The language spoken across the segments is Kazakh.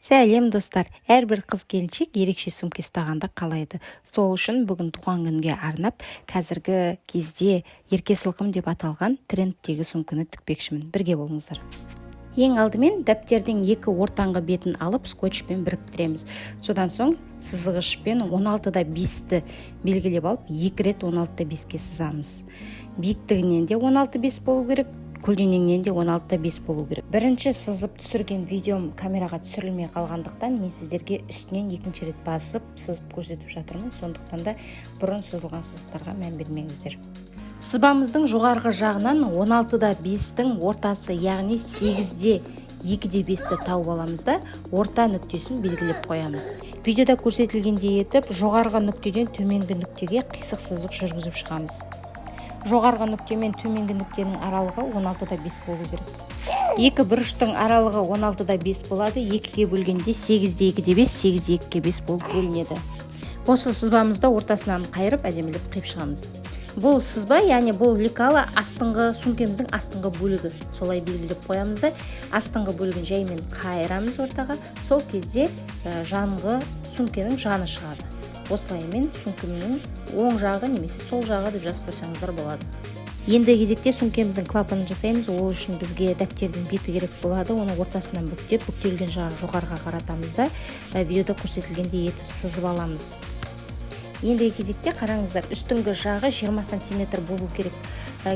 Сәлем достар, әрбір қыз келіншек ерекше сөмке ұстағанды қалайды. Сол үшін бүгін туған күнге арнап, қазіргі кезде ерке сылқым деп аталған трендтегі сөмкені тікпекшімін. Бірге болыңыздар. Ең алдымен дәптердің екі ортаңғы бетін алып скотчпен біріктіреміз. Содан соң сызғышпен 16-да 5-ті белгілеп алып, 2 рет 16-да 5-ке сызамыз. Биіктігінен де 16-5 болу керек, көлденеңінен де 16-да 5 болу керек. Бірінші сызып түсірген видеом камераға түсірілмей қалғандықтан мен сіздерге үстінен екінші рет басып сызып көрсетіп жатырмын. Сондықтан да бұрын сызылған сызықтарға мән бермеңіздер. Сызбамыздың жоғарғы жағынан 16-да 5-тің ортасы, яғни 8-де 2-де 5-ті тауып аламыз да орта нүктесін белгілеп қоямыз. Видеода көрсетілгендей етіп, жоғарғы нүктеден төменгі нүктеге қисық сызық жүргізіп шығамыз. Жоғарғы нүкте мен төменгі нүктенің аралығы 16-да 5 болу керек. Екі бұрыштың аралығы 16-да 5 болады, 2-ге бөлгенде 8-де 2-де 5, 8-де 2-ге 5 болып бөлінеді. Осы сызбамызды ортасынан қайырып, әдемілеп қиып шығамыз. Бұл сызба, яғни бұл лекала астыңғы сөмкеміздің астыңғы бөлігі. Солай белгілеп қоямыз да, астыңғы бөлігін жаймен қайырамыз ортаға. Сол кезде жанғы сөмкенің жаны шығады. Осылаймен сөмкемнің оң жағы немесе сол жағы деп жазып қойсаңыздар болады. Енді кезекте сөмкеміздің клапанын жасаймыз. Ол үшін бізге дәптердің беті керек болады. Оны ортасынан бүктеп, бүктелген жағын жоғарыға қаратамыз да видеода көрсетілгендей етіп сызып аламыз. Ендігі кезекте қараңыздар, үстіңгі жағы 20 см болу керек.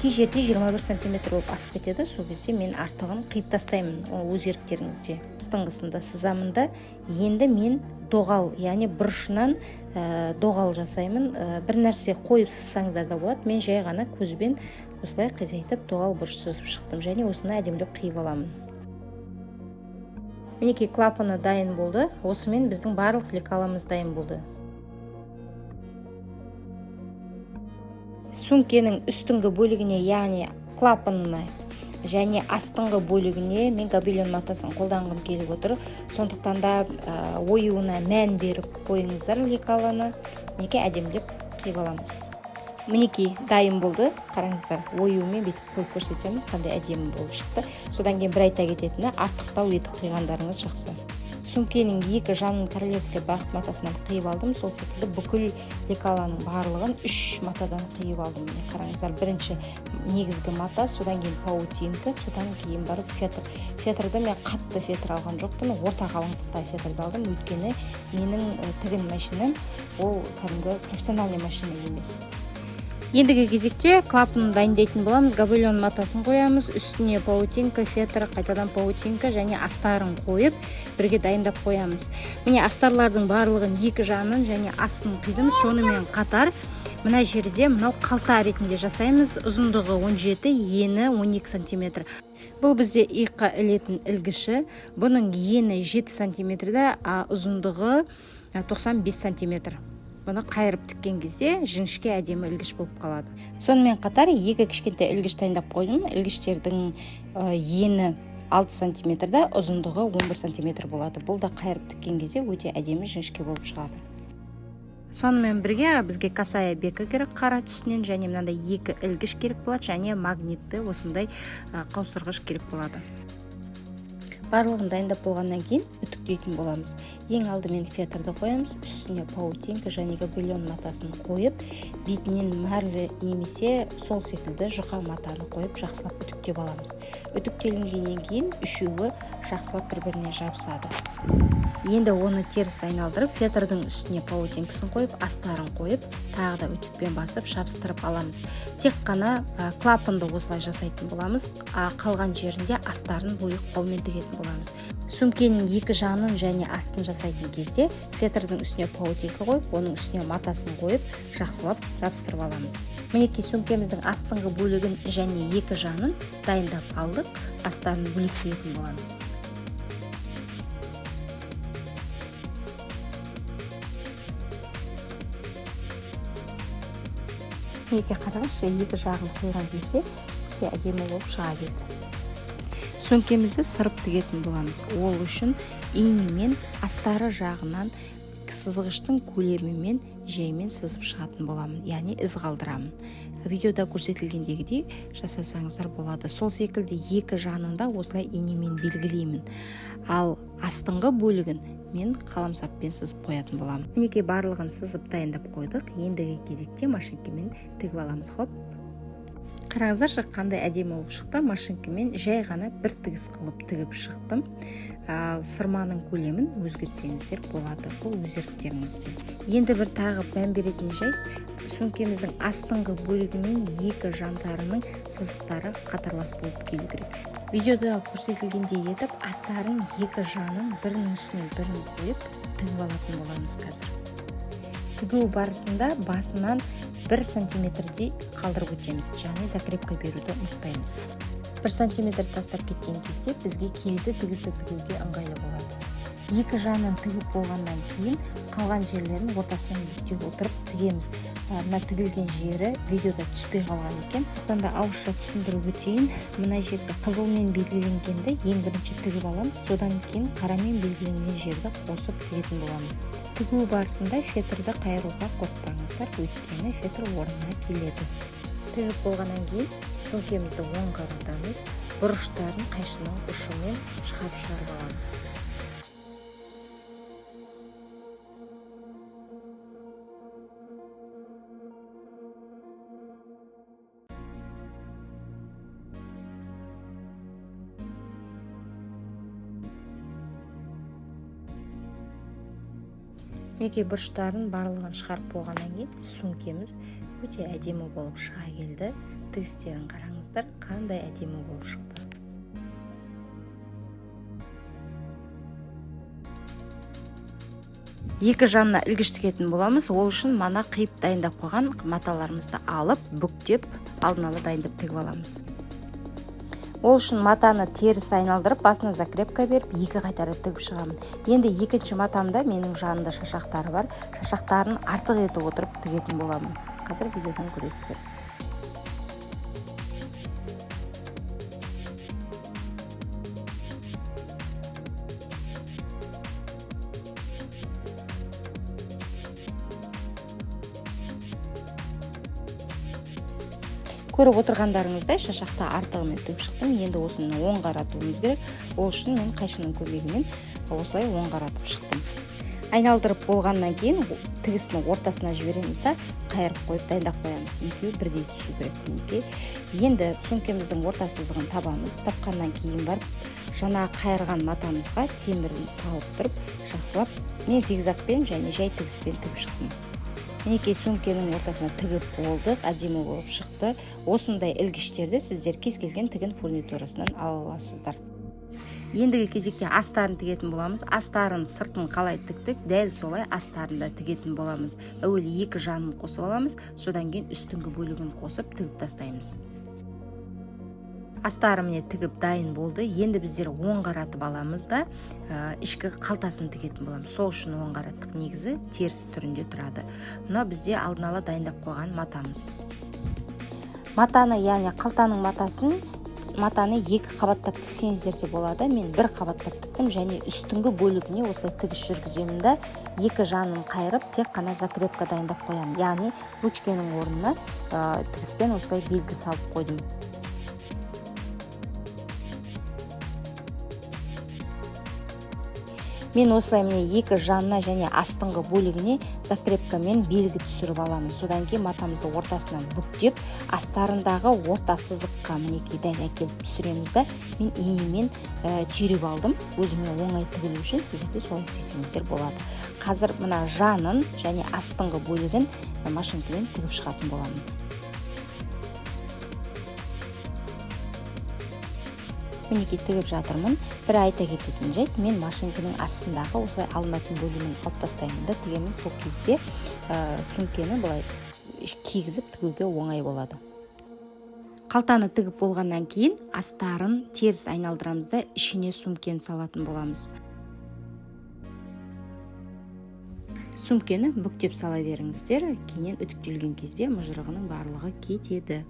Кей жерде 21 см болып асып кетеді. Сол кезде мен артығын қиып тастаймын, ол өз еріктеріңізде. Астыңғысында сызамын да, енді мен доғал, яғни бұрышынан доғал жасаймын. Бір нәрсе қойып сызсаңыздар да болады. Мен жай ғана көзбен осылай қизайтып доғал бұрыш сызып шықтым, және осыны әдемілеп қиып аламын. Мінекей клапаны дайын болды. Осымен біздің барлық лекаламыз дайын болды. Сөмкенің үстіңгі бөлігіне, яғни клапанына және астыңғы бөлігіне мен гобелен матасын қолданғым келіп отыр. Сондықтан да оюына мән беріп қойыңыздар лекаланы. Мінекей әдемілеп қиып аламыз. Мінекей дайын болды. Қараңыздар, оюымен бетіп қойып көрсетсем, қандай әдемі болып шықты. Содан кейін бір айта кететіні, артықтау етіп қиғандарыңыз жақсы. Сөмкенің екі жанын королевский бағыт матасынан қиып алдым. Сол секілді бүкіл лекаланың барлығын 3 матадан қиып алдым. Қараңыздар, бірінші негізгі мата, содан кейін паутинка, содан кейін барып фетр. Фетрді мен қатты фетр алған жоқпын, орта қалыңдықта фетрді алдым. Өйткені менің тігін машинам ол кәдімгі профессиональный машина емес. Ендігі кезекте клапанын дайындайтын боламыз. Гобелен матасын қоямыз, үстіне паутинка, фетр, қайтадан паутинка және астарын қойып, бірге дайындап қоямыз. Міне астарлардың барлығын екі жағынан және астын қидым. Сонымен қатар мына жерде мынау қалта ретінде жасаймыз. Ұзындығы 17, ені 12 см. Бұл бізде иыққа ілетін ілгіші. Бұның ені 7 см-де, ұзындығы 95 см. Бұны қайырып тіккен кезде жіңішке әдемі ілгіш болып қалады. Сонымен қатар екі кішкентай ілгіш дайындап қойдым. Ілгіштердің ені 6 см-де, ұзындығы 11 см болады. Бұл да қайырып тіккен кезде өте әдемі жіңішке болып шығады. Сонымен бірге бізге касая бекі керек қара түсінен, және мынандай екі ілгіш керек болады, және магнитті осындай қаусырғыш керек болады. Барлығын дайындап болғаннан кейін үтіктейтін боламыз. Ең алдымен фетрді қоямыз, үстіне паутинка және гобелен матасын қойып, бетінен мәрлі немесе сол секілді жұқа матаны қойып жақсылап үтіктеп аламыз. Үтіктелінгеннен кейін үшеуі жақсылап бір-біріне жабысады. Енді оны теріс айналдырып, фетрдің үстіне паутинкасын қойып, астарын қойып, тағы да үтікпен басып жабыстырып аламыз. Тек қана клапанды осылай жасайтын боламыз, қалған жерінде астарын бөлек қолмен тігетін боламыз. Сөмкенің екі жағын және астын жасайтын кезде фетрдің үстіне паутинка қойып, оның үстіне матасын қойып, жақсылап жабыстырып аламыз. Мінекей сөмкеміздің астыңғы бөлігін және екі жағын дайындап алдық, астарын бөлек тігетін боламыз. Мінекей қараңызшы, екі жағын қойған кезде өте әдемі болып шыға келді. Сөмкемізді сырып тігетін боламыз. Ол үшін иінемен астары жағынан сызғыштың көлемімен жаймен сызып шығатын боламын, яғни із қалдырамын. Видеода көрсетілгендегідей жасасаңыздар болады. Сол секілді екі жанында осылай инемен белгілеймін. Ал астыңғы бөлігін мен қаламсаппен сызып қоятын боламын. Мінекей барлығын сызып дайындап қойдық. Ендігі кезекте машинкамен тігіп аламыз. Хоп. Қараңыздаршы, қандай әдемі болып шықты. Машинкамен жай ғана бір тігіс қылып тігіп шықтым. Ал сырманың көлемін өзгертсеңіздер болады, бұл өз еріктеріңізде. Енді бір тағы мән беретін жайт, сөмкеміздің астыңғы бөлігі мен екі жантарының сызықтары қатарлас болып келу керек. Видеода көрсетілгендей етіп, астарын екі жанын бірінің үстіне бірін қойып тігіп алатын боламыз қазір. Тігу барысында басынан 1 сантиметрдей қалдырып өтеміз, және закрепка беруді ұмытпаймыз. 1 сантиметр тастап кеткен кезде бізге келесі тігісі тігуге ыңғайлы болады. Екі жанын тігіп болғаннан кейін қалған жерлерін ортасынан бүктеп отырып тігеміз. Мына тігілген жері видеода түспей қалған екен. Сондықтан да ауызша түсіндіріп өтейін. Мына жерде қызылмен белгіленгенді ең бірінші тігіп аламыз, содан кейін қарамен белгіленген жерді қосып тігетін боламыз. Тігу барысында фетрді қайыруға қорықпаңыздар, өйткені фетр орнына келеді. Тігіп болғаннан кейін сөмкемізді оң қаратамыз, бұрыштарын қайшының ұшымен шығарып аламыз. Мінекей бұрыштарын барлығын шығарып болғаннан кейін сөмкеміз өте әдемі болып шыға келді. Тігістерін қараңыздар, қандай әдемі болып шықты. Екі жанына ілгіш тігетін боламыз. Ол үшін мана қиып дайындап қойған маталарымызды алып, бүктеп, алдын ала дайындап тігіп аламыз. Ол үшін матаны теріс айналдырып, басына закрепка беріп, екі қайтара тігіп шығамын. Енді екінші матамда менің жанында шашақтары бар. Шашақтарын артық етіп отырып тігетін боламын. Қазір видеодан көресіздер. Көріп отырғандарыңыздай шашақты артығымен тігіп шықтым. Енді осыны оң қаратуымыз керек. Ол үшін мен қайшының көмегімен осылай оң қаратып шықтым. Айналдырып болғаннан кейін тігісін ортасына жібереміз да қайырып қойып дайындап қоямыз. Екеуі бірдей түсу керек. Енді сөмкеміздің орта сызығын табамыз. Тапқаннан кейін барып жаңа қайырған матамызға темірін салып тұрып, жақсылап мен зигзагпен және жай тігіспен тігіп шықтым. Мінекей сөмкенің ортасына тігіп болдық, әдемі болып шықты. Осындай ілгіштерді сіздер кез келген тігін фурнитурасынан ала аласыздар. Ендігі кезекте астарын тігетін боламыз. Астарын сыртын қалай тіктік, дәл солай астарын да тігетін боламыз. Әуелі екі жанын қосып аламыз, содан кейін үстіңгі бөлігін қосып тігіп тастаймыз. Астары міне тігіп дайын болды. Енді біздер оң қаратып аламыз да ішкі қалтасын тігетін боламыз. Сол үшін оң қараттық, негізі теріс түрінде тұрады. Мына бізде алдын ала дайындап қойған матамыз. Матаны, яғни қалтаның матаны екі қабаттап тіксеңіздер де болады. Мен бір қабаттап тіктім және үстіңгі бөлігіне осылай тігіс жүргіземін да екі жанын қайырып тек қана закрепка дайындап қоямын. Яғни ручканың орнына тігіспен осылай белгі салып қойдым. Мен осылай міне екі жанына және астыңғы бөлігіне закрепкамен белгі түсіріп аламын. Содан кейін матамызды ортасынан бүктеп, астарындағы орта сызыққа мінекей дәл әкеліп түсіреміз да, мен иінемен түйреп алдым. Өзіме оңай тігілу үшін сіздер де солай істесеңіздер болады. Қазір мына жанын және астыңғы бөлігін машинкамен тігіп шығатын боламын. Мінекей тігіп жатырмын. Бір айта кететін жайт, мен машинканың астындағы осылай алынатын бөлігін алып тастаймын да тігемін. Сол кезде сөмкені былай кигізіп тігуге оңай болады. Қалтаны тігіп болғаннан кейін астарын теріс айналдырамыз да ішіне сөмкені салатын боламыз. Сөмкені бүктеп сала беріңіздер, кейіннен үтіктелген кезде мыжырығының барлығы кетеді.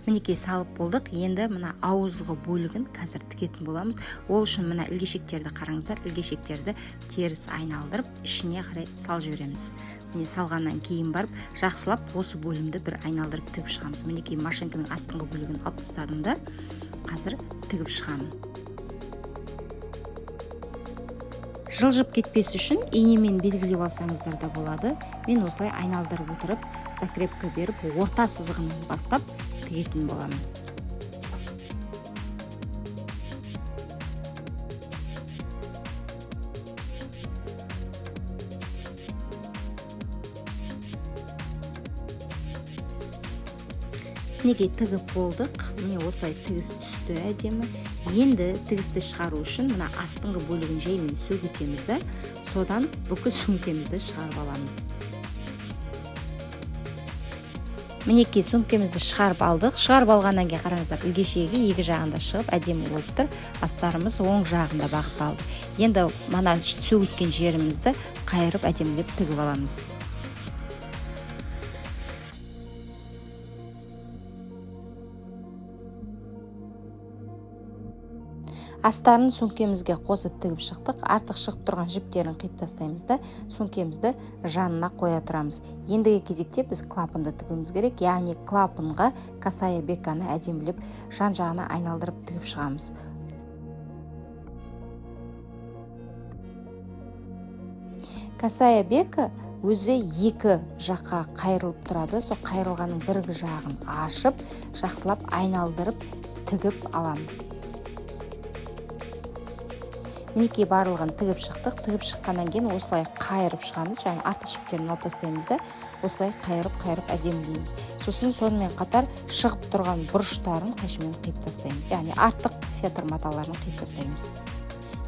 Мінекей салып болдық. Енді мына ауызғы бөлігін қазір тігетін боламыз. Ол үшін мына ілгешектерді қараңыздар. Ілгешектерді теріс айналдырып, ішіне қарай салып жібереміз. Міне салғаннан кейін барып, жақсылап осы бөлімді бір айналдырып тігіп шығамыз. Мінекей машинканың астыңғы бөлігін алып тастадым да, қазір тігіп шығамын. Жылжып кетпес үшін инемен белгілеп алсаңыздар да болады. Мен осылай айналдырып отырып, закрепка беріп, орта сызығынан бастап тігетін боламын. Мінекей тігіп болдық. Міне осылай тігіс түсті әдемі. Енді тігісті шығару үшін мына астыңғы бөлігін жаймен сөгітеміз да, содан бүкіл сөмкемізді шығарып аламыз. Мінекей сөмкемізді шығарып алдық. Шығарып алғаннан кейін қараңыздар, ілгешегі екі жағында шығып әдемі болып тұр. Астарымыз оң жағында бағытталды. Енді мына сөгіткен жерімізді қайырып әдемілеп тігіп аламыз. Астарын сөмкемізге қосып тігіп шықтық. Артық шығып тұрған жіптерін қиып тастаймыз да, сөмкемізді жанына қоя тұрамыз. Ендігі кезекте біз клапанды тігуіміз керек. Яғни клапанға косая беканы әдемілеп жан-жағына айналдырып тігіп шығамыз. Косая бека өзі екі жаққа қайырылып тұрады. Сол қайырылғанның бір жағын ашып, жақсылап айналдырып тігіп аламыз. Мінекей барлығын тігіп шықтық. Тігіп шыққаннан кейін осылай қайырып шығамыз. Жаңағы артық жіптерін алып тастаймыз да, осылай қайырып әдемілейміз. Сосын сонымен қатар шығып тұрған бұрыштарын қайшымен қиып тастаймыз. Яғни артық фетр маталарын қиып тастаймыз.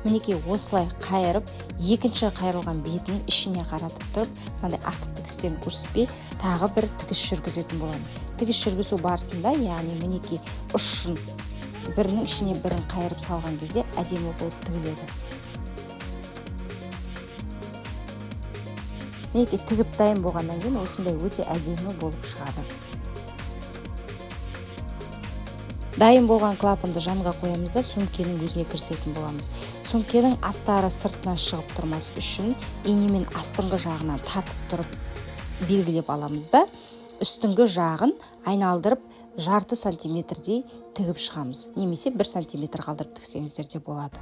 Мінекей осылай қайырып, екінші қайырылған бетінің ішіне қаратып тұрып, мынандай артық тігістерін көрсетпей, тағы бір тігіс жүргізетін боламыз. Тігіс жүргізу барысында, яғни мінекей ұшын бірінің ішіне бірін қайырып салған кезде әдемі болып тігіледі. Мінекей тігіп дайын болғаннан кейін осындай өте әдемі болып шығады. Дайын болған клапанды жанға қоямыз да, сөмкенің өзіне кірісетін боламыз. Сөмкенің астары сыртынан шығып тұрмас үшін инемен астыңғы жағынан тартып тұрып белгілеп аламыз да, үстіңгі жағын айналдырып жарты сантиметрдей тігіп шығамыз. Немесе 1 сантиметр қалдырып тіксеңіздер де болады.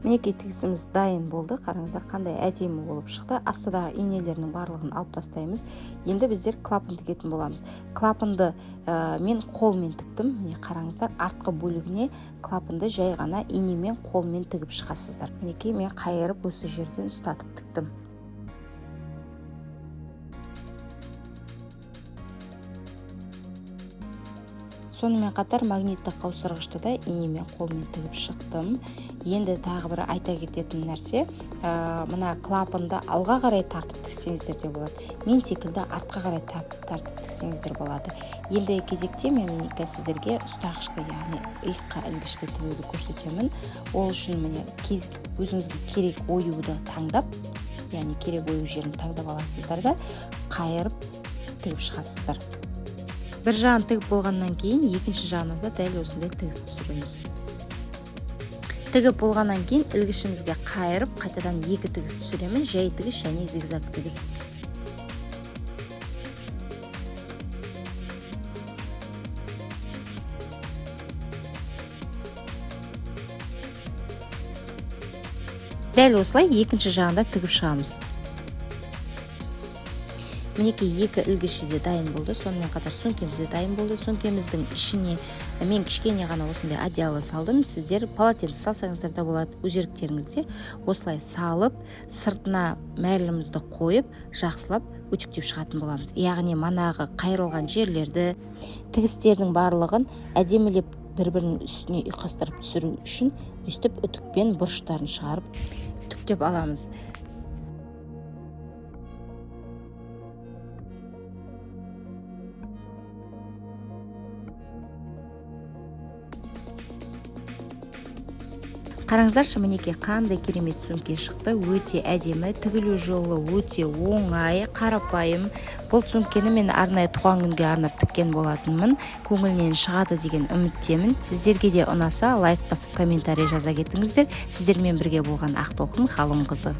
Мінекей тігісіміз дайын болды. Қараңыздар қандай әдемі болып шықты. Астыдағы инелерінің барлығын алып тастаймыз. Енді біздер клапан тігетін боламыз. Клапанды мен қолмен тіктім. Міне қараңыздар, артқы бөлігіне клапанды жай ғана инемен қолмен тігіп шығасыздар. Мінекей мен қайырып осы жерден ұстатып тіктім. Сонымен қатар магнитті қаусырғышты да инемен қолмен тігіп шықтым. Енді тағы бір айта кететін нәрсе, мына клапанды алға қарай тартып тіксеңіздер де болады. Мен секілді артқа қарай тартып тіксеңіздер болады. Енді кезекте мен сіздерге ұстағышты, яғни иыққа ілгішті тігуді көрсетемін. Ол үшін міне өзіңізге керек оюды таңдап, яғни керек ою жерін таңдап аласыздар да, қайырып тігіп шығасыздар. Бір жағын тігіп болғаннан кейін, екінші жағына да дәл осындай тігіс түсіреміз. Тігіп болғаннан кейін ілгішімізге қайырып, қайтадан екі тігіс түсіреміз, жай тігіс және зигзаг тігіс. Дәл осылай екінші жағында тігіп шығамыз. Мінекей екі ілгіші де дайын болды, сонымен қатар сөмкеміз де дайын болды. Сөмкеміздің ішіне мен кішкене ғана осындай одеяло салдым. Сіздер полотенце салсаңыздар да болады. Өз еріктеріңізде осылай салып, сыртына мәрлімізді қойып, жақсылап үтіктеп шығатын боламыз. Яғни манағы қайырылған жерлерді, тігістердің барлығын әдемілеп бір-бірінің үстіне ұйқастырып түсіру үшін өстіп үтікпен бұрыштарын шығарып үтіктеп аламыз. Қараңыздаршы, мінекей қандай керемет сөмке шықты. Өте әдемі, тігілу жолы өте оңай, қарапайым. Бұл сөмкені мен арнайы туған күнге арнап тіккен болатынмын. Көңілінен шығады деген үміттемін. Сіздерге де ұнаса лайк басып комментарий жаза кетіңіздер. Сіздермен бірге болған Ақтолқын Халымқызы.